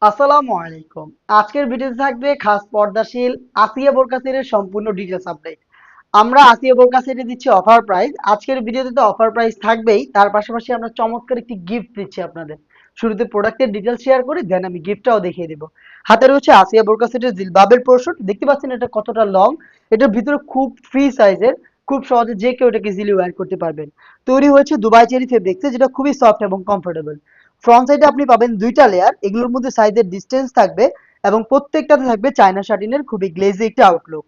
আসসালামু আলাইকুম। আজকের ভিডিওতে থাকবে খাস পর্দাশীল আসিয়া বোরকা সেটের সম্পূর্ণ ডিটেলস আপডেট। আমরা আসিয়া বোরকা সেটে দিচ্ছি অফার প্রাইস। আজকের ভিডিওতে তো অফার প্রাইস থাকবেই, তার পাশাপাশি আমরা চমৎকার একটি গিফট দিচ্ছি আপনাদের। শুরুতে প্রোডাক্টের ডিটেলস শেয়ার করি, দেন আমি গিফটটাও দেখিয়ে দেবো। হাতে রয়েছে আসিয়া বোরকা সেটের জিলবাবের পোর্শন, দেখতে পাচ্ছেন এটা কতটা লং। এটার ভিতরে খুব ফ্রি সাইজের, খুব সহজে যে কেউ এটাকে ইজিলি ওয়্যার করতে পারবেন। তৈরি হয়েছে দুবাই চেরি ফেব্রিক্সে, যেটা খুবই সফট এবং কমফোর্টেবল। ফ্রন্ট সাইডে আপনি পাবেন দুইটা লেয়ার, এগুলোর মধ্যে সাইজের ডিস্টেন্স থাকবে এবং প্রত্যেকটাতে থাকবে চায়না শাটিনের খুবই গ্লেজি একটা আউটলুক।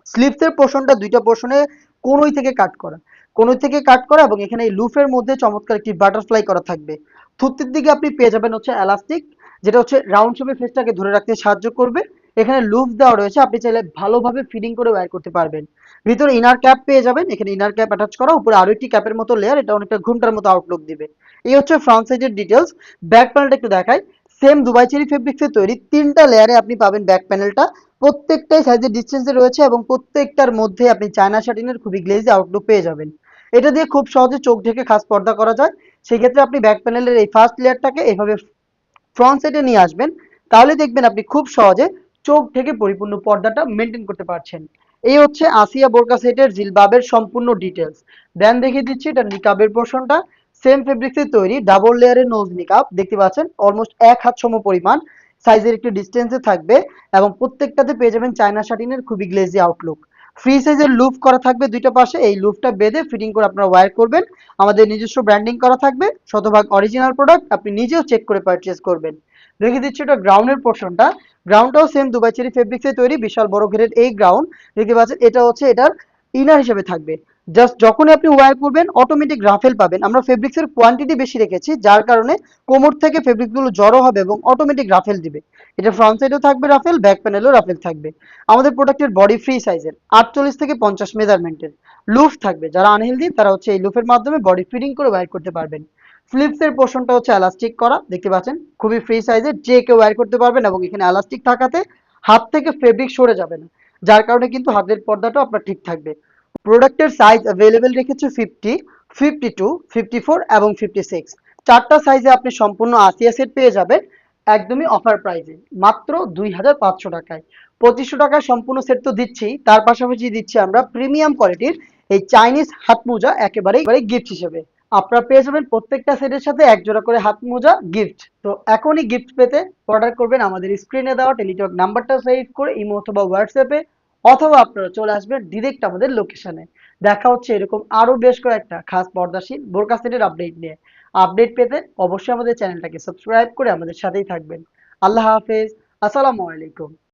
স্লিভসের পোর্শনটা দুইটা পোর্শনে কোনোই থেকে কাট করা, কোনোই থেকে কাট করা, এবং এখানে এই লুফের মধ্যে চমৎকার একটি বাটারফ্লাই করা থাকবে। থুতনির দিকে আপনি পেয়ে যাবেন হচ্ছে এলাস্টিক, যেটা হচ্ছে রাউন্ড শেপে ফেসটাকে ধরে রাখতে সাহায্য করবে। এখানে লুফ দেওয়া রয়েছে, আপনি চাইলে ভালোভাবে ফিটিং করে ওয়্যার করতে পারবেন। ভিতরে ইনার ক্যাপ পেয়ে যাবেন, এখানে ইনার ক্যাপ অ্যাটাচ করা, উপরে আরো একটি ক্যাপের মতো লেয়ার, এটা অনেকটা ঘুমটার মতো আউটলুক দিবে। এই হচ্ছে ফ্রন্ট সাইডের ডিটেলস। ব্যাক প্যানেলটা একটু দেখাই। সেম দুবাই চেরি ফেব্রিক্সের তৈরি তিনটা লেয়ারে আপনি পাবেন ব্যাক প্যানেলটা। প্রত্যেকটাই সাইজের ডিসটেন্সে রয়েছে এবং প্রত্যেকটার মধ্যে আপনি চায়না শাটিনের খুবই গ্লেজি আউটলুক পেয়ে যাবেন। এটা দিয়ে খুব সহজে চোখ ঢেকে খাস পর্দা করা যায়। সেক্ষেত্রে আপনি ব্যাক প্যানেলের এই ফার্স্ট লেয়ারটাকে এইভাবে ফ্রন্ট সাইডে নিয়ে আসবেন, তাহলে দেখবেন আপনি খুব সহজে চোখ থেকে পরিপূর্ণ পর্দাটা মেনটেন করতে পারছেন। এই হচ্ছে আসিয়া বোরকা সেটের জিলবাবের সম্পূর্ণ ডিটেলস। দেন দেখিয়ে দিচ্ছি এটা নিকাবের পোর্শনটা। সেম ফেব্রিক্সের তৈরি ডাবল লেয়ারের নোজ নিকাব, দেখতে পাচ্ছেন অলমোস্ট এক হাত সম পরিমাণ সাইজের একটি ডিস্টেন্সে থাকবে এবং প্রত্যেকটাতে পেয়ে যাবেন চায়না শাটিনের খুবই গ্লেজি আউটলুক। ফ্রি সাইজের লুফ করা থাকবে দুইটা পাশে, এই লুফটা বেঁধে ফিটিং করে আপনারা ওয়্যার করবেন। আমাদের নিজস্ব ব্র্যান্ডিং করা থাকবে, শতভাগ অরিজিনাল প্রোডাক্ট, আপনি নিজেও চেক করে পারচেজ করবেন। দেখে দিচ্ছি এটা গ্রাউন্ডের পোর্শনটা। গ্রাউন্ডটাও সেম দুবাই চেরি ফেব্রিক্সে তৈরি, বিশাল বড় ঘেরের এই গ্রাউন্ড। দেখতে পাচ্ছেন এটা হচ্ছে এটার ইনার হিসেবে থাকবে। জাস্ট যখনই আপনি ওয়্যার করবেন অটোমেটিক রাফেল পাবেন। আমরা ফেব্রিক্সের কোয়ান্টিটি বেশি রেখেছি, যার কারণে কোমর থেকে ফেব্রিকগুলো জড়ো হবে এবং অটোমেটিক রাফেল দিবে। এটা ফ্রন্ট সাইডেও থাকবে রাফেল, ব্যাক প্যানেলেও রাফেল থাকবে। আমাদের প্রোডাক্টের বডি ফ্রি সাইজের 48 থেকে 50 মেজারমেন্টের লুফ থাকবে, যারা আনহেলদি তারা হচ্ছে এই লুফের মাধ্যমে বডি ফিটিং করে ওয়্যার করতে পারবেন। ফ্লিপসের পোর্শনটা হচ্ছে এলাস্টিক করা, দেখতে পাচ্ছেন খুবই ফ্রি সাইজের, যে কেউ ওয়্যার করতে পারবেন এবং এখানে এলাস্টিক থাকাতে হাত থেকে ফেব্রিক সরে যাবে না, যার কারণে কিন্তু হাতের পর্দাটাও আপনার ঠিক থাকবে। প্রোডাক্টের সাইজ অ্যাভেলেবেল রেখেছি 50, 52, 54 এবং 56। চারটা সাইজে আপনি সম্পূর্ণ আসিয়া সেট পেয়ে যাবেন একদমই অফার প্রাইসে, মাত্র 2500 টাকায়। 2500 টাকায় সম্পূর্ণ সেট তো দিচ্ছি, তার পাশাপাশি দিচ্ছি আমরা প্রিমিয়াম কোয়ালিটির এই চাইনিজ হাত মোজা একেবারেই গিফট হিসেবে। আপনারা পেয়ে যাবেন প্রত্যেকটা সেটের সাথে এক জোড়া করে হাত মোজা গিফট। তো এখনই গিফট পেতে অর্ডার করবেন আমাদের স্ক্রিনে দেওয়া টেলিটক নাম্বারটা সেভ করে ইমো অথবা হোয়াটসঅ্যাপে, অথবা আপনারা চলে আসবেন ডিরেক্ট আমাদের লোকেশনে। দেখা হচ্ছে এরকম আরো বেশ কয়েকটা খাস পর্দাশীল বোরকা সেটের আপডেট নিয়ে। আপডেট পেতে অবশ্যই আমাদের চ্যানেলটাকে সাবস্ক্রাইব করে আমাদের সাথেই থাকবেন। আল্লাহ হাফেজ। আসসালামু আলাইকুম।